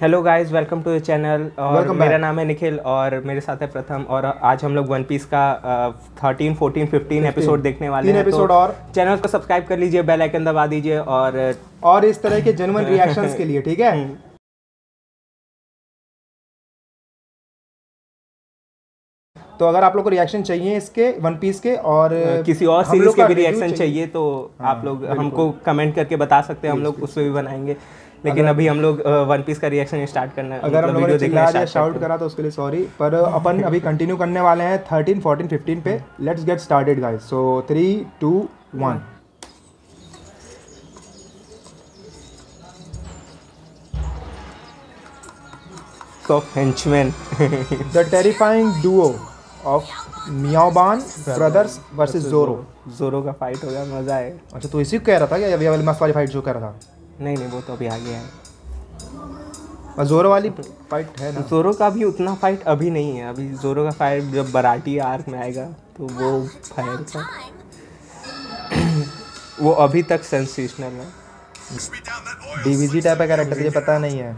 Hello guys, welcome to the channel. और Welcome मेरा back. नाम है निखिल और मेरे साथ है प्रथम। और आज हम लोग वन पीस का 13, 14, 15 एपिसोड देखने वाले 3 हैं। एपिसोड तो और चैनल को सब्सक्राइब कर लीजिए, बेल आइकन दबा दीजिए और इस तरह के जेन्युइन रिएक्शंस के लिए, ठीक है। तो अगर आप लोग को रिएक्शन चाहिए इसके वन पीस के और किसी और हम सीरीज लोग के का भी review रिएक्शन चाहिए तो हाँ, आप लोग बिल्कुल। हमको कमेंट करके बता सकते हैं, हम लोग Please, उस पर भी बनाएंगे। लेकिन अगर- अभी हम लोग वन पीस का रिएक्शन स्टार्ट करना अगर हम लोगों ने वीडियो देखना चिल्ला दिया, स्टार्ट शाउट करते हैं। करा तो उसके लिए सॉरी, पर अपन अभी कंटिन्यू करने वाले हैं 13, 14, 15 पे। Let's get started guys. So 3, 2, 1। Of henchman. The terrifying duo of मियाओबान ब्रदर्स वर्सेस जोरो। जोरो का फाइट होगा, मजा है। अच्छा, तो इसी को कह रहा था क्या? अभी वाली मस्त वाली फाइट जो कह रहा था, नहीं नहीं, वो तो अभी आगे है। और जोरो वाली फाइट है ना। जोरो का भी उतना फाइट अभी नहीं है। अभी जोरो का फाइट जब बराटी आर्क में आएगा तो वो फाइट था। वो अभी तक सेंसेशनल है। डीवीजी टाइप का कैरेक्टर, तुझे पता नहीं है।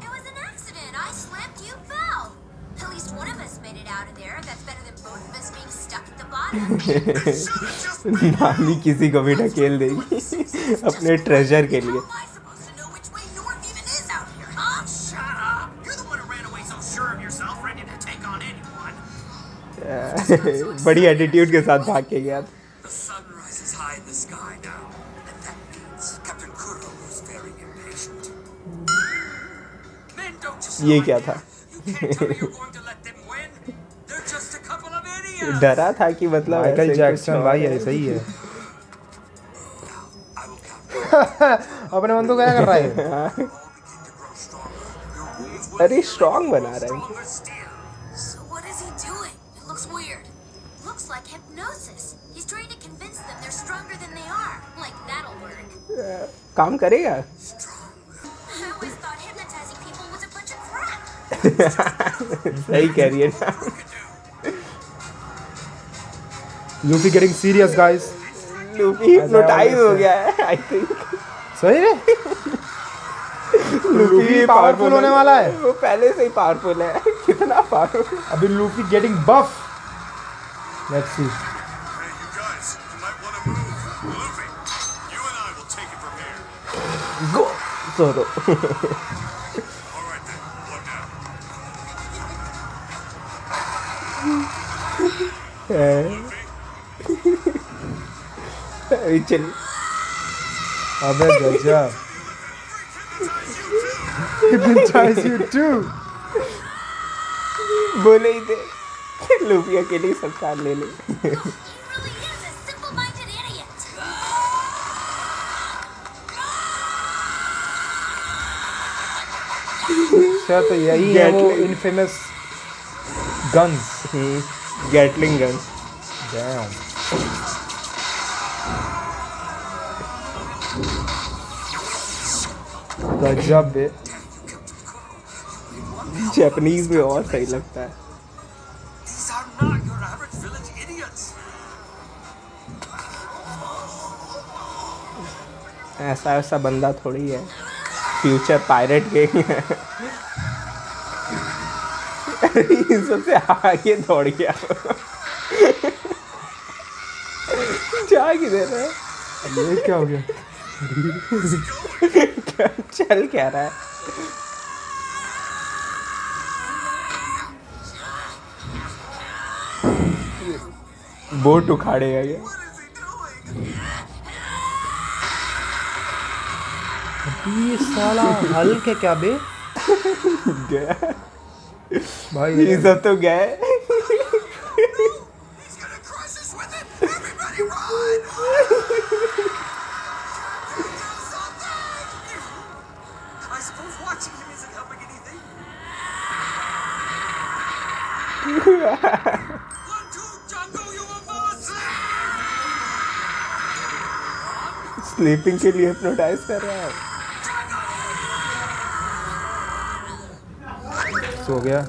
नामी किसी को भी ढकेल देगी अपने ट्रेजर के लिए। बड़ी एटीट्यूड के साथ भाग के गया। ये क्या था? डरा था कि मतलब माइकल जैक्सन भाई ऐसा ही है। अपने मन तो क्या कर रहा है? अरे स्ट्रॉन्ग बना रहा है। काम करेगा। सही कह रही है ना। Luffy getting serious guys. Luffy hypnotize हो गया है आई थिंक। सही है। लूफी पावरफुल होने वाला है। वो पहले से ही पावरफुल है। कितना पावरफुल। अभी Luffy getting buff. Let's see. Go Zoro. चल। अबे गजब। Hypnotize you too. बोले ही थे लूफी अकेले ही सरकार ले ले। अच्छा, तो यही है वो infamous guns. Gatling gun. Dam. गजब बे। जापानीज में और सही लगता है। ऐसा ऐसा बंदा थोड़ी है, फ्यूचर पायरेट गैंग है। सबसे आगे दौड़ गया। जा किधर है? ये क्या हो गया? चल क्या रहा है? बोट उखाड़ेगा ये। ये साला हल्क है क्या बे? गया भाई ये सब तो गए। स्लीपिंग के लिए हिप्नोटाइज कर रहा है। सो गया।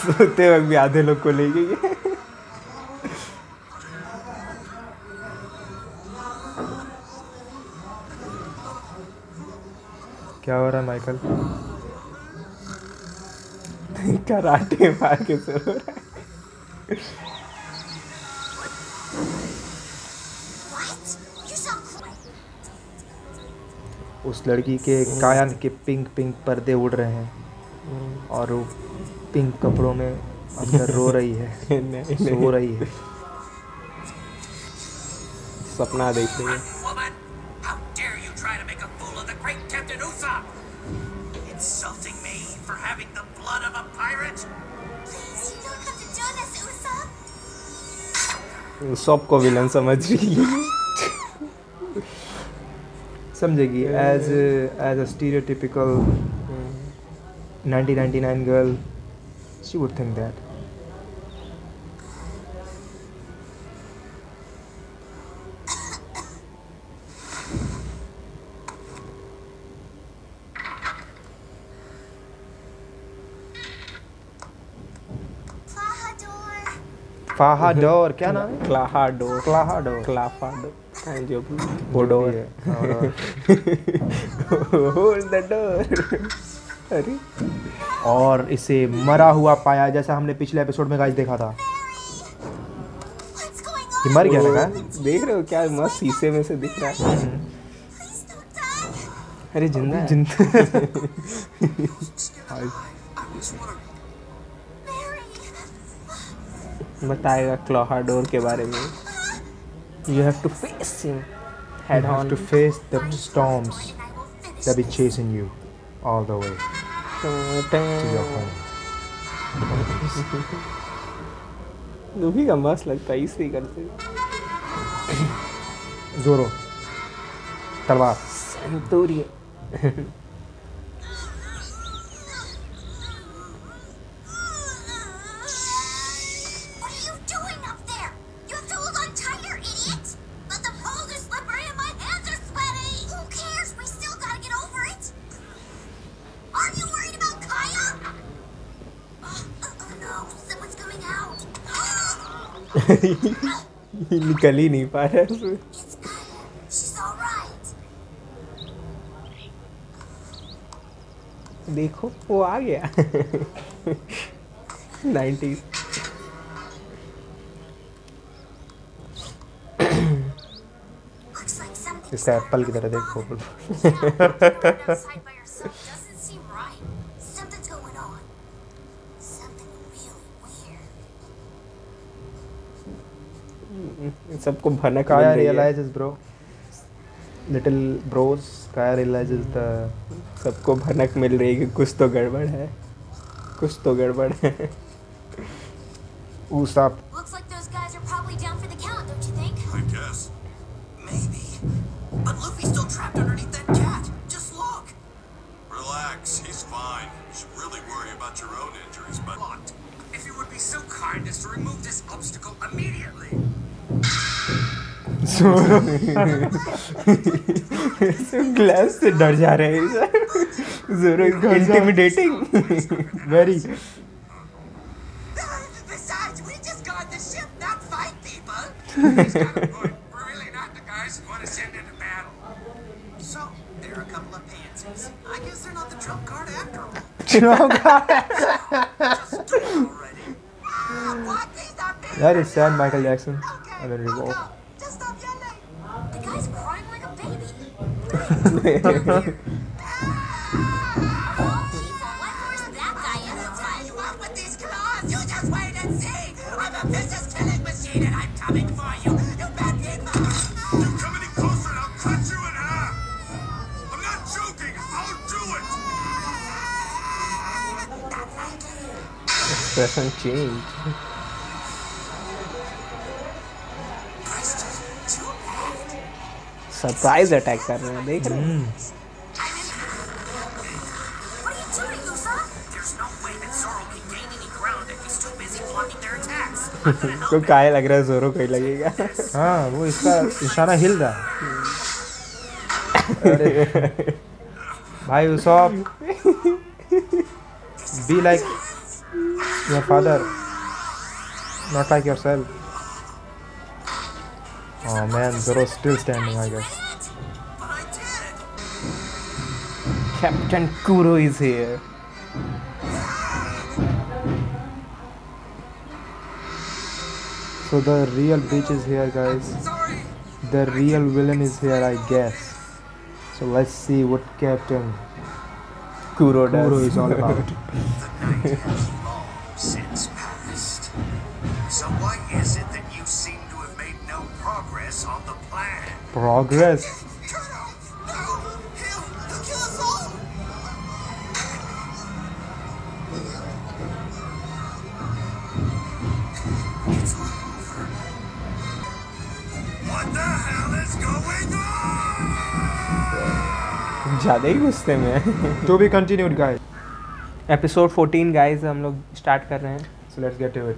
सोते वक्त भी आधे लोग को ले गई। क्या हो रहा है माइकल? कराटे मार के सो रहा है। उस लड़की के कान के पिंक पिंक पर्दे उड़ रहे हैं और वो पिंक कपड़ों में अंदर रो रही है, नहीं, सो रही है। सपना देख रही है। Woman, how dare you try to make a fool of the great Captain Usopp? Insulting me for having the blood of a pirate? Please, you don't have to do this, Usopp. सबको villain समझ रही है। समझेगी as a stereotypical 1999 girl, she would think that. Flahador. फाहाडोर, क्या नाम है? क्लाहाडोर, क्लाहाडोर। क्लाफाडोर, and जो जो बोडोर भी है। और- Hold the door. अरे और इसे मरा हुआ पाया, जैसा हमने पिछले एपिसोड में गाइस देखा था। What's going ये on? मर गया था वो देख रहे हो क्या मस्त शीशे में से दिख रहा है। Please don't die. अरे जिंदा है। Mary. बताएगा क्लाहाडोर के बारे में। You have to face him head You have on. to face the storms And I will finish that be chasing you all the way to your home. Luffy का मस्त लगता है, इसी करते जोरो, तलवार। Centurion. What are you doing up there? You have to hold on tighter, idiot! But the poles are slippery and my hands are sweaty! Who cares? We still gotta get over it! Aren't you worried about Kaya? Oh no, someone's coming out! निकल ही नहीं पा रहा है उसमें। It's Kaya. She's alright. देखो वो आ गया। 90s। Looks like something's इसका एप्पल की तरह देखो। outside by herself doesn't seem right. Something's going on. Something really weird. सबको भनक Kaya मिल रही है। realizes, bro. Little bros, Kaya realizes the सबको भनक मिल रही है कि कुछ तो गड़बड़ है, कुछ तो गड़बड़ है। Usopp. Looks like those guys are probably down for the count, don't you think? I guess. Maybe. But Luffy's still trapped underneath that cat. Just look. Relax, he's fine. You should really worry about your own injuries, but... Locked. If you would be so kind as to remove this obstacle immediately. Glass से डर जा रहे हैं। ज़ोरो is intimidating। Very. Besides, we just got the ship, not fight people. He's got a point. We're really not the guys who want to send into battle. So, they're a couple of pansies. I guess they're not the trump card after all. Just do it already. What? These are big. That is sad, Michael Jackson. Okay, And then I'll revolve. go. Just stop yelling. The guy's crying like a baby. People, what force that guy in the fight? You up with these claws? You just wait and see. I'm a vicious killing machine and I'm coming for you. You bad people. You come any closer and I'll cut you in half. I'm not joking. I'll do it. Not likely. Expression change। Preston, too bad. Surprise attack कर रहे हैं, देख रहे हैं। What are you doing, Usopp? There's no way that Zoro can gain any ground if he's too busy blocking their attacks. I'm gonna help को him. काय लग रहा है ज़ोरो को ही लगेगा। हाँ, वो इसका इशारा हिल रहा है। अरे भाई Usopp, be like your father, not like yourself. Oh man, Zoro's still standing, I guess. But I did. Captain Kuro is here. So the real bitch is here, guys. The real villain is here, I guess. So let's see what Captain Kuro Kuro does. is all about. The night has long since passed. So why is it that you seem to have made no progress on the plan? Progress. Colonel! No! He'll kill us all! It's all over. What the hell is going on? ज़्यादा ही गुस्से में है. To be continued, guys. Episode 14 guys हम लोग start कर रहे हैं. So let's get to it.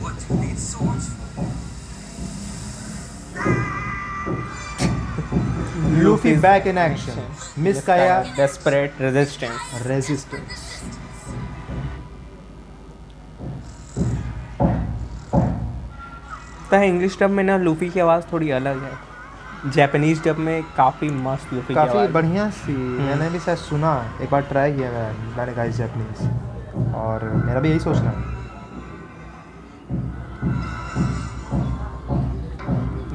What do you need swords for? Luffy back in action. Miss Kaya desperate resistance. resistance. तो है इंग्लिश डब में ना लूफी की आवाज़ थोड़ी अलग है. जापानीज डब में काफ़ी मस्त लूफी की काफ़ी आवाज़. बढ़िया सी. मैंने भी शायद सुना, एक बार ट्राई किया मैंने गाइस जापानीज, और मेरा भी यही सोचना है.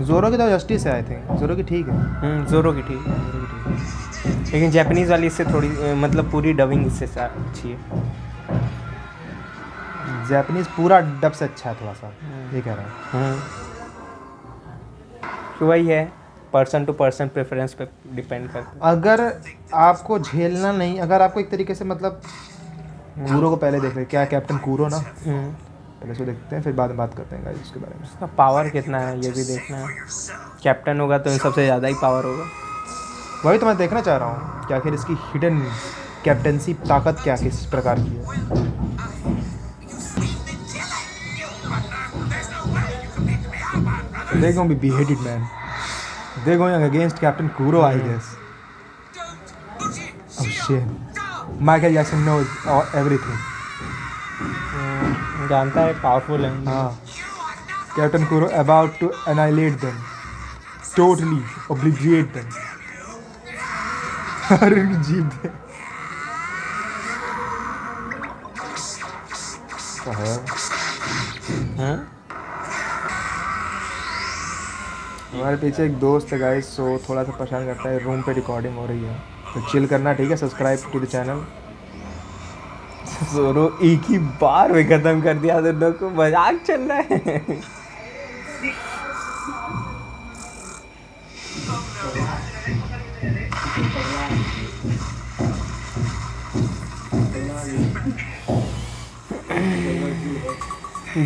जोरो की तो जस्टिस है, आई थिंक जोरो की ठीक है. जोरो की ठीक है. लेकिन जापानीज वाली इससे थोड़ी मतलब पूरी डबिंग इससे अच्छी है. जापानीज पूरा डब से अच्छा है थोड़ा सा, ये कह रहा हूँ. तो वही है, पर्सन टू पर्सन प्रेफरेंस पे डिपेंड करता है. अगर आपको झेलना नहीं, अगर आपको एक तरीके से मतलब कूरो को पहले देख ले, क्या कैप्टन कूरो ना, पहले उसको देखते हैं फिर बाद में बात करते हैं गाइस उसके बारे में. उसका पावर कितना है ये भी देखना है. कैप्टन होगा तो इन सबसे ज़्यादा ही पावर होगा. वही तो मैं देखना चाह रहा हूँ कि आखिर इसकी हिडन कैप्टनसी ताकत क्या किस प्रकार की है. They're gonna be beheaded, man. They're going against Captain Kuro, I guess. Oh shit. Michael Jackson knows everything. जानता है पावरफुल है. हाँ. Captain Kuro about to annihilate them. Totally obliterate them. अरे जीत दे. हमारे पीछे एक दोस्त है गाइस, सो थोड़ा सा परेशान करता है. रूम पे रिकॉर्डिंग हो रही है तो चिल करना, ठीक है. Subscribe to the channel. Zoro एक ही बार में खत्म कर दिया. दोनों को मजाक चल रहा है.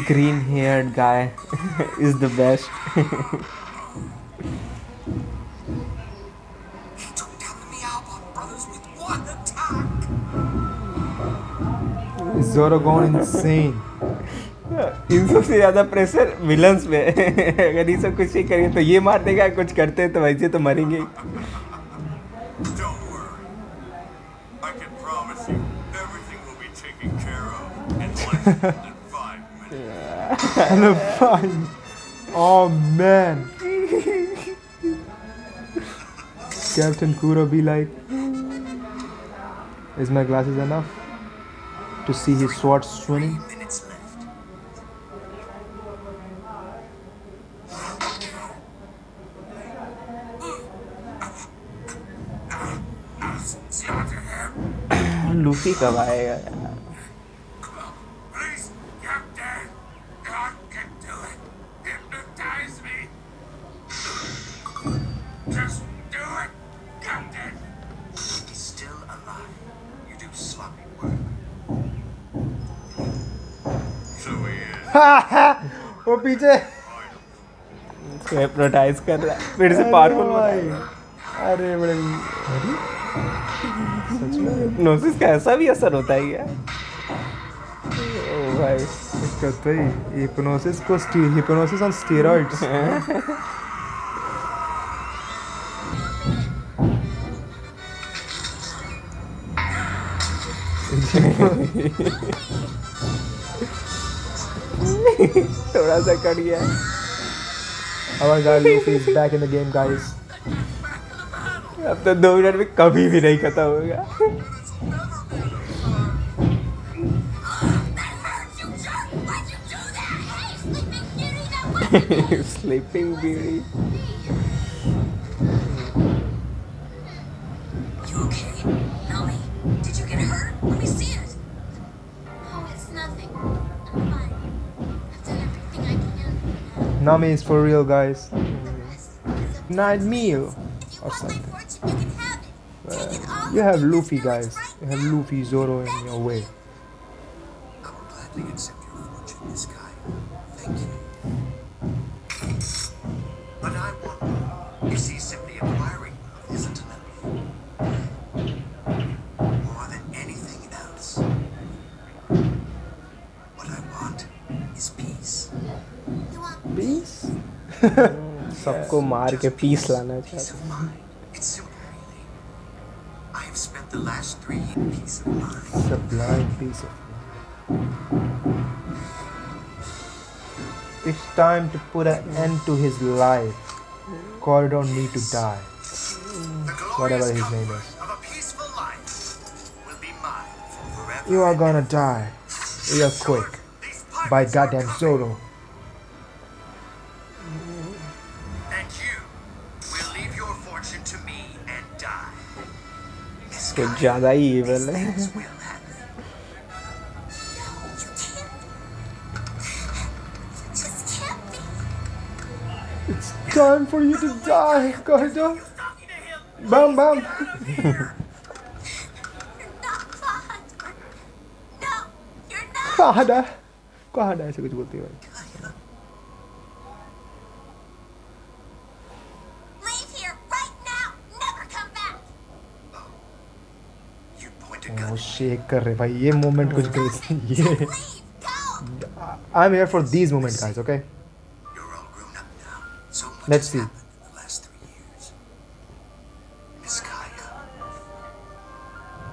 Green haired guy is the best. He took down the Meowbot brothers with one attack. Zoro gone insane. इन सबसे ज़्यादा प्रेशर विलन्स पे. अगर ये सब कुछ नहीं करेंगे तो ये मार देगा, कुछ करते हैं तो वैसे तो मरेंगे. Don't worry. I can promise you everything will be taken care of in less than 5 minutes. And a fine. Oh man. Captain Kuro be like, is my glasses enough to see his sword swinging? 3 minutes left. Luffy कब आएगा यार? Please, Captain. God can do it. Hypnotize me. Just do it, Captain. He's still alive. You do sloppy work. So he is. वो पीछे. इसको hypnotise कर रहा है, फिर से पावरफुल भाई. अरे बड़े. हिप्नोसिस का ऐसा भी असर होता है क्या? ओ भाई. इसका तो ही हिप्नोसिस ऑन स्टेरॉइड्स. थोड़ा सा कट गया. Our guy Luffy is back in the game, guys. अब तो 2 मिनट में कभी भी नहीं खत्म होगा। That hurts, you jerk! Why'd you do that? Hey, Sleeping Beauty, that wasn't me! Sleeping Beauty. You okay? Nami, did you get hurt? Let me see it. Oh, it's nothing. I'm fine. I've done everything I can. Nami is for real, guys. It's a Night meal If you or want my something. fortune, you can have it. Take it all. You have and Luffy, this village guys. right You have now. Luffy, Zoro in your way. I will gladly accept your fortune, Miss Kaya. Thank you. But I want more. You see, simply acquiring love isn't enough. More than anything else. What I want is peace. You want Peace? सबको मार के piece लाना Peace चाहता of mind. It's simple, really. I have spent the last 3 years in peace of mind. Sublime piece of It's time to put an end to his life. Corridor need to die. The Whatever glorious his name comfort is. of a peaceful life will be mine for forever. You are gonna die. Real quick. These pirates By are goddamn coming, Zoro. And you will leave your fortune to me and die. Miss कुछ Kaya, ज़्यादा ही evil है। things will happen. No, you can't. You just can't be. It's time for you to die, Corridor. Talking to him. Bam bam. You're not Bahadur. No, you're not. कहाँ है ऐसे कुछ बोलती है भाई। Leave here right now. Never come back. You point a gun. वो shake कर रहे भाई, ये मोमेंट कुछ गई ये। Leave. Go. I'm here for these moments, guys. Okay. You're all grown up now. So much Let's has see. happened in the last 3 years. Miss Kaya,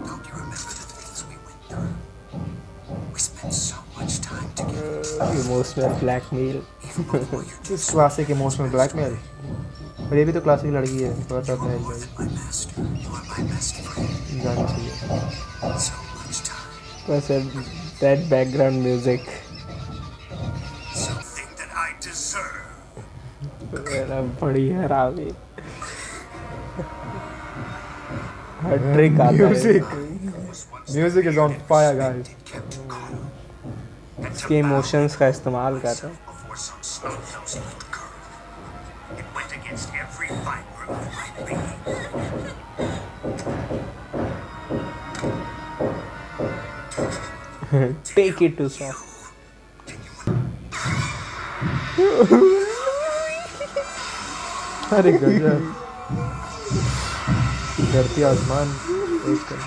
don't you remember the things we went through? We spent so much time together. Emotional blackmail. Even before you This classic emotional blackmail. पर ये भी तो classic लड़की है, थोड़ा सा अपना more than my master. You are my best friend. जाना चाहिए। So much time. बस that background music Something that I deserve. मेरा बड़ी हरामी। हर ट्रिक आता है। Music. Was once Music is on fire, guys. kept calm. And to इसके emotions का इस्तेमाल कर रहा है। before some snot-nosed little girl. It went against every fiber of my being. Take it to soft. अरे गजब। धरती आसमान एक कर।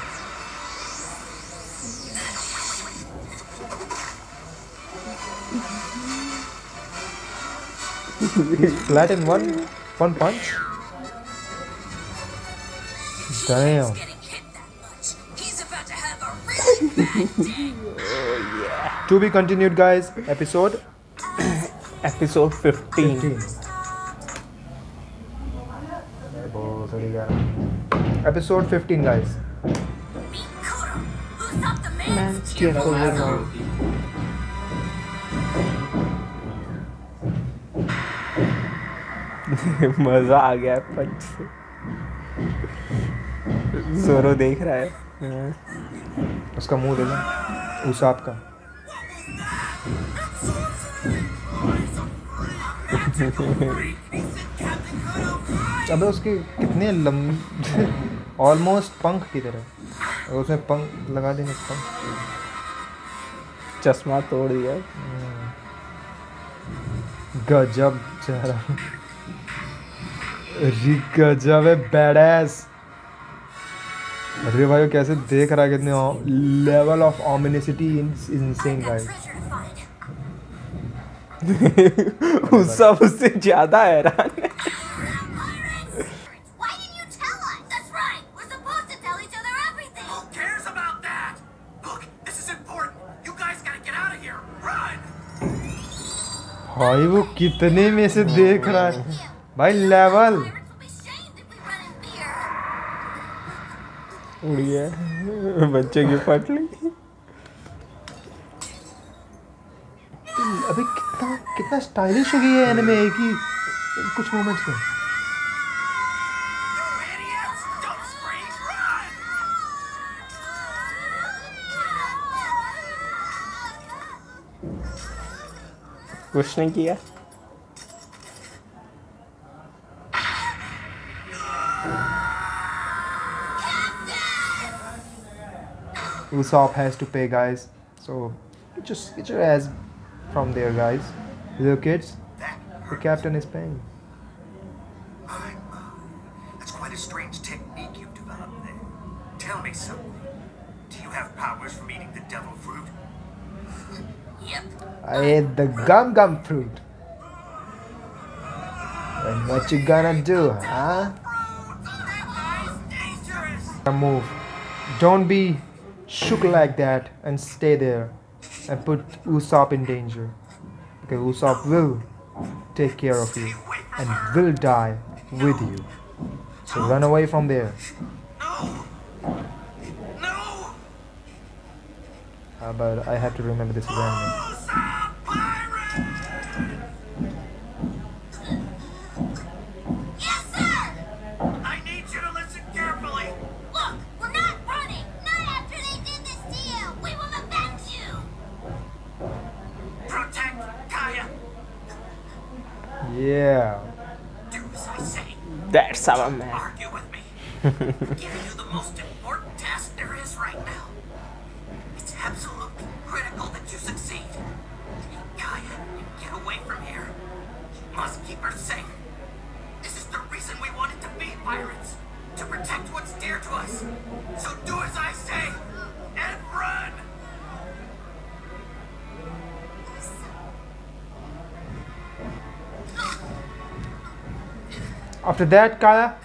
Flat in one punch. Damn. Getting hit that much. He's about to have a really bad day. To be continued, guys. Episode Episode 15. 15. Episode 15, guys. Meet Kuro. Loose up the Man, man's careful with now. मजा आ गया पंच से। जोरो देख रहा है। उसका मुंह दे दो उसाप का। अबे उसके कितने लंबे ऑलमोस्ट पंख की तरह, और उसमें पंख लगा देंगे पंख। चश्मा तोड़ दिया। गजब चेहरा, गजब है, बैडएस। अरे भाई वो कैसे देख रहा है, कितने level of ominosity is insane guys. सब उससे ज्यादा हैरान है। Why didn't you tell us? That's right. We're supposed to tell each other everything. Who cares about that? Look, this is important. You guys gotta get out of here. Run! भाई वो कितने में से देख रहा है भाई, level. Pirates will be shamed if we run in fear. उड़ गया बच्चे की पटली। अबे कितना कितना स्टाइलिश हो गई है एनिमे एक ही कुछ मोमेंट्स में। Idiots! Don't scream! Run! कुछ नहीं किया। Usopp has to pay, guys. So just get your ass from there, guys. Little kids, the captain is paying. That's quite a strange technique you've developed there. Tell me something. Do you have powers from eating the devil fruit? Yep. I ate the gum fruit. And what you gonna do, huh? Dangerous! Move. Don't be shook like that and stay there and put Usopp in danger. Because Usopp will take care of you and will die with you. So run away from there. No! No! But I have to remember this again. Usopp Pirate! Yes, sir! I need you to listen carefully. Look, we're not running! Not after they did this to you! We will avenge you! Protect Kaya. Yeah. Do as I say. That's our man. Argue with me. I'm giving you the most important task there is right now. It's absolutely critical that you succeed. Kaya, get away from here. You must keep her safe. This is the reason we wanted to be pirates. To protect what's dear to us. So do as I say. And run! After that, Kaya,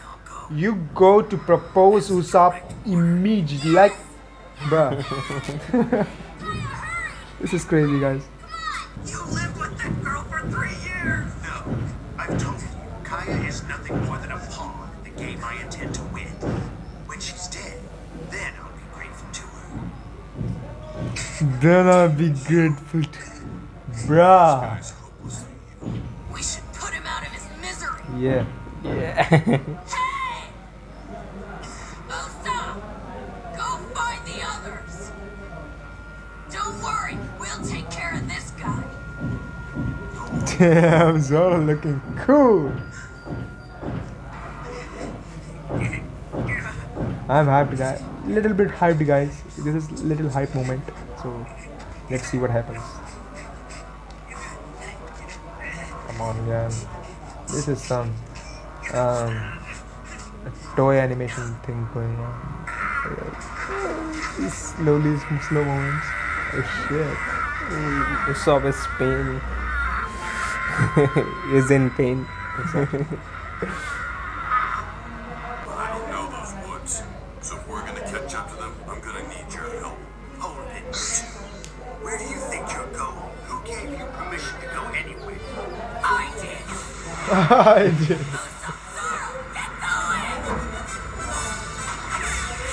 you go to propose Usopp immediately. Like, bruh. This is crazy, guys. You lived with that girl for 3 years! No, I've told you, Kaya is nothing more than a pawn in the game I intend to win. When she's dead, then I'll be grateful to her. Then I'll be grateful to... Bruh. We should put him out of his misery! Yeah. Yeah. Hey! Usopp! Go find the others! Don't worry, we'll take care of this guy! Damn, Zoro looking cool. I'm hyped, guys. Little bit hyped, guys. This is little hype moment. So let's see what happens. Come on, man. This is some toy animation thing going on. These slowly slow moments. Oh shit. Usopp is pain. Is in pain. I don't know those woods, so if we're gonna catch up to them, I'm gonna need your help. Hold it, you two. Where do you think you're going? Who gave you permission to go anywhere? I did. I did. Get going!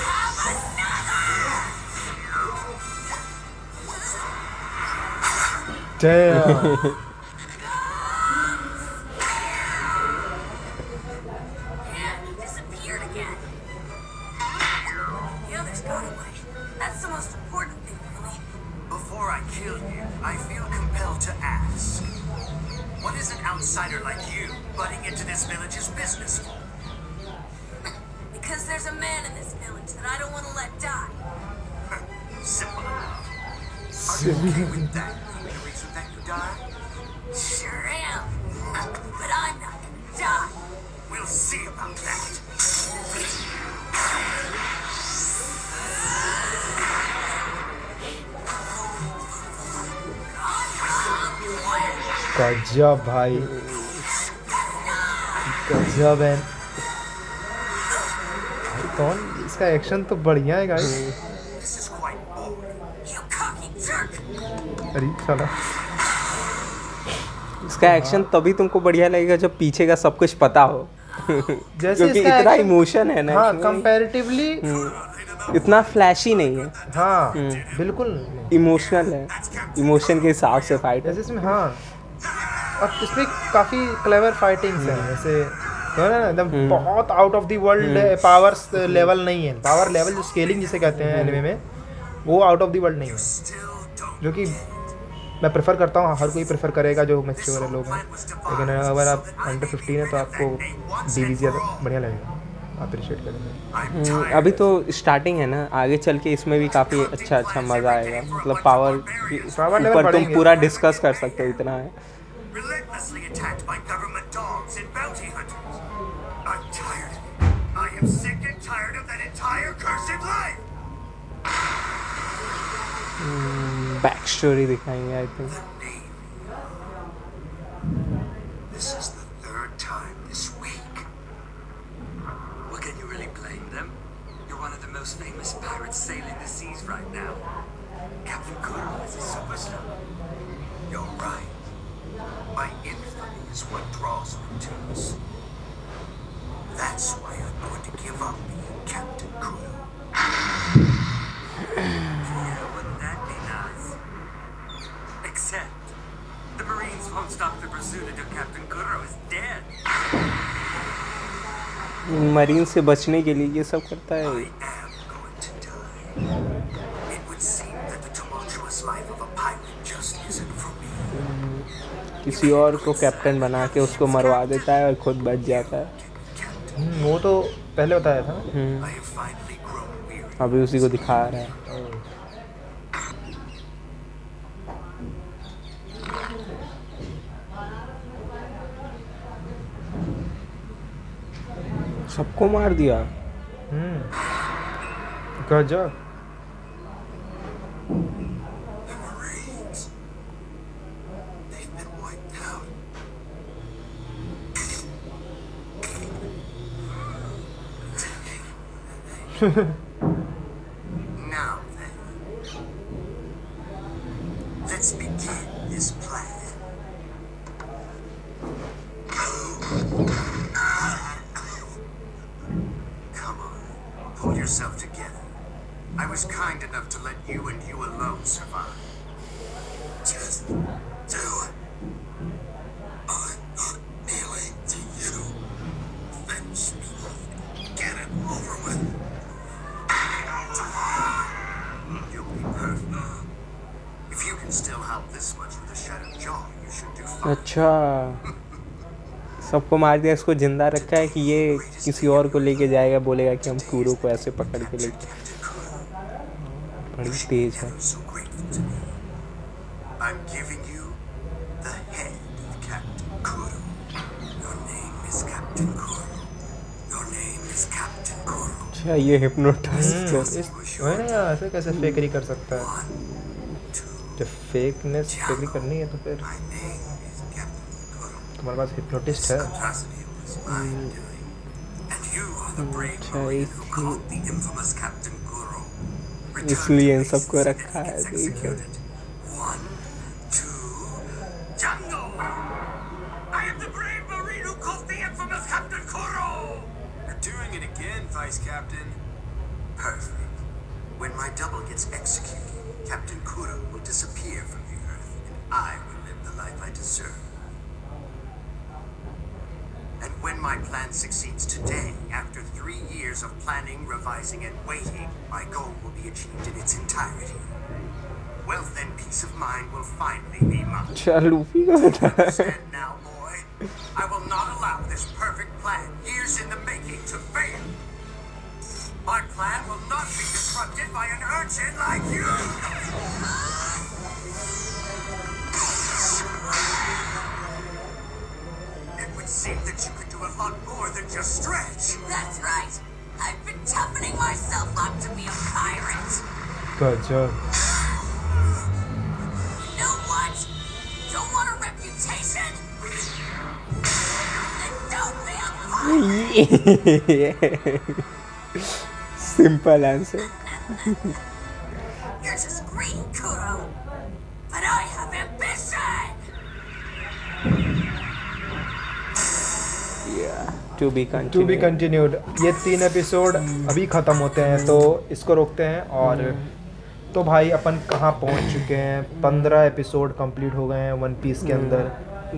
Have another! Damn. Yeah, he disappeared again. The others got away. That's the most important thing, really. Before I kill you, I feel compelled to ask. What is an outsider like you butting into this village's business for? Because there's a man in this village that I don't want to let die. Simple enough. Are you okay with that? The reason that you die? Sure am. But I'm not gonna die. We'll see about that. गजब भाई गजब है भाई कौन इसका action तो बढ़िया है guys This is quite boring. You cocky jerk! अरे साला इसका एक्शन तभी तुमको बढ़िया लगेगा जब पीछे का सब कुछ पता हो जैसे क्योंकि इसका इतना action- इमोशन है ना हाँ इसमें। कंपैरेटिवली इतना फ्लैशी नहीं है, हाँ बिल्कुल नहीं। इमोशनल है, इमोशन के हिसाब से फाइट है। जैसे इसमें हाँ, और इसमें काफ़ी क्लेवर फाइटिंग्स हैं, जैसे है ना एकदम बहुत out of the world powers level नहीं है। पावर लेवल जो स्केलिंग जिसे कहते हैं एनिमे में, वो आउट ऑफ द वर्ल्ड नहीं है, जो कि मैं प्रेफर करता हूँ। हर कोई प्रेफर करेगा जो मैच्योर है लोग हैं, लेकिन अगर आप अंडर 15 है तो आपको DBZ ज़्यादा बढ़िया लगेगा, अप्रिशिएट करेंगे। अभी तो स्टार्टिंग है ना, आगे चल के इसमें भी काफ़ी अच्छा मज़ा आएगा। मतलब पावर लेवल ऊपर तुम बढ़ेंगे। पूरा डिस्कस कर सकते हो, इतना है। Relentlessly attacked by government dogs and bounty hunters. I'm tired of it. I am sick and tired of that entire cursed life. Back story दिखाएंगे I think. This is the third time this week. Well, can you really blame them? You're one of the most famous pirates sailing the seas right now. Captain Kuro is a superstar. You're right. My infamy is what draws me to us. That's why I'm going to give up being Captain Kuro. Yeah, wouldn't that be nice? Except, the Marines won't stop the pursuit until Captain Kuro is dead. Marine से बचने के लिए ये सब करता है। I am going to die. It would seem that the tumultuous life of a pirate just isn't for me. किसी और को कैप्टन बना के उसको मरवा देता है और खुद बच जाता है। वो तो पहले बताया था ना। I have finally grown weary. अभी उसी को दिखा रहा है। सबको मार दिया। गजब। The Marines. They've been wiped out. Now then, let's begin this plan. Come on, pull yourself together. I was kind enough to let you and you alone survive. Just do it. I'm not kneeling to you. Fetch me. Get it over with. You'll be perfect. If you can still help this much with a shattered jaw, you should do fine. अच्छा, सबको मार दिया, इसको जिंदा रखा है कि ये किसी और को लेके जाएगा, बोलेगा कि हम कूरो को ऐसे पकड़ के लेके। बड़ी तेज है। So grateful to me. I'm giving you the head of Captain Kuro. Your name is Captain Kuro. Your name is Captain Kuro. अच्छा, ये हिप्नोटाइज वही ना, ऐसे कैसे फेकरी कर सकता है? जब फेकनेस फेकरी करनी है तो फिर My name is Captain Kuro. तुम्हारे पास हिप्नोटिस्ट है। Atrocity was my doing. And you are the brave Marine who caught the infamous Captain Kuro. Return इसलिए इन to सबको base रखा and है, gets देखो। executed. 1, 2, Django! I am the brave Marine who caught the infamous Captain Kuro! You're doing it again, Vice Captain. Perfect. When my double gets executed, Captain Kuro will disappear from the Earth, and I will live the life I deserve. And when my plan succeeds today, after 3 years of planning, revising, and waiting, my goal will be achieved in its entirety. Wealth and peace of mind will finally be mine. अच्छा, Luffy को बता। Understand now, boy? I will not allow this perfect plan, years in the making, to fail. My plan will not be disrupted by an urchin like you! It would seem that you could do a lot more than just stretch. That's right. I've been toughening myself up to be a pirate. गजब। You know what? Don't want a reputation? Then don't be a pirate. Simple answer. You're just greedy, Kuro. But I have ambition. Yeah. To be to be continued. ये 3 episode अभी ख़त्म होते हैं तो इसको रोकते हैं। और तो भाई अपन कहाँ पहुँच चुके हैं, 15 एपिसोड कंप्लीट हो गए हैं वन पीस के अंदर।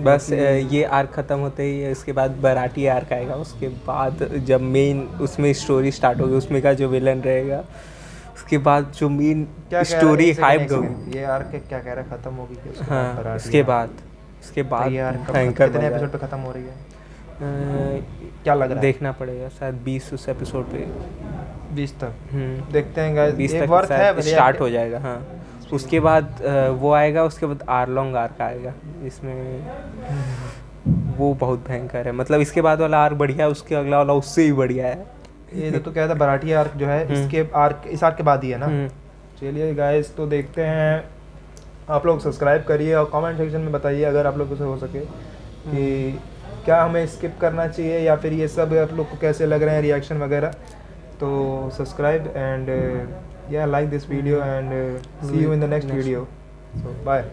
बस ये आर्क ख़त्म होते ही इसके बाद बराटी आर्क आएगा। उसके बाद जब मेन उसमें स्टोरी स्टार्ट होगी, उसमें का जो विलन रहेगा, उसके बाद जो मेन स्टोरी हाइप होगी। ये आर्क क्या कह रहा है, ख़त्म होगी कि उसके बाद हाँ, बराटी उसके आर्क? बाद ये आर्क भयंकर कितने मजा एपिसोड पे ख़त्म हो रही है, क्या लग रहा है? देखना पड़ेगा, शायद 20 उस एपिसोड पे 20 तक देखते हैं गाइस। 20 ये तक वर्थ है स्टार्ट हो जाएगा। हाँ, उसके बाद वो आएगा, उसके बाद आरलोंग आर्क आएगा। इसमें वो बहुत भयंकर है, मतलब इसके बाद वाला आर्क बढ़िया है, उसके अगला वाला उससे ही बढ़िया है। ये जो तो क्या था बराटी आर्क जो है इसके आर्क इस आर्क के बाद ही है ना। चलिए गाइस, तो देखते हैं। आप लोग सब्सक्राइब करिए और कमेंट सेक्शन में बताइए अगर आप लोग से हो सके कि क्या हमें स्किप करना चाहिए या फिर ये सब आप लोग को कैसे लग रहे हैं रिएक्शन वगैरह। तो subscribe and yeah, like this video and see you in the next video. So bye.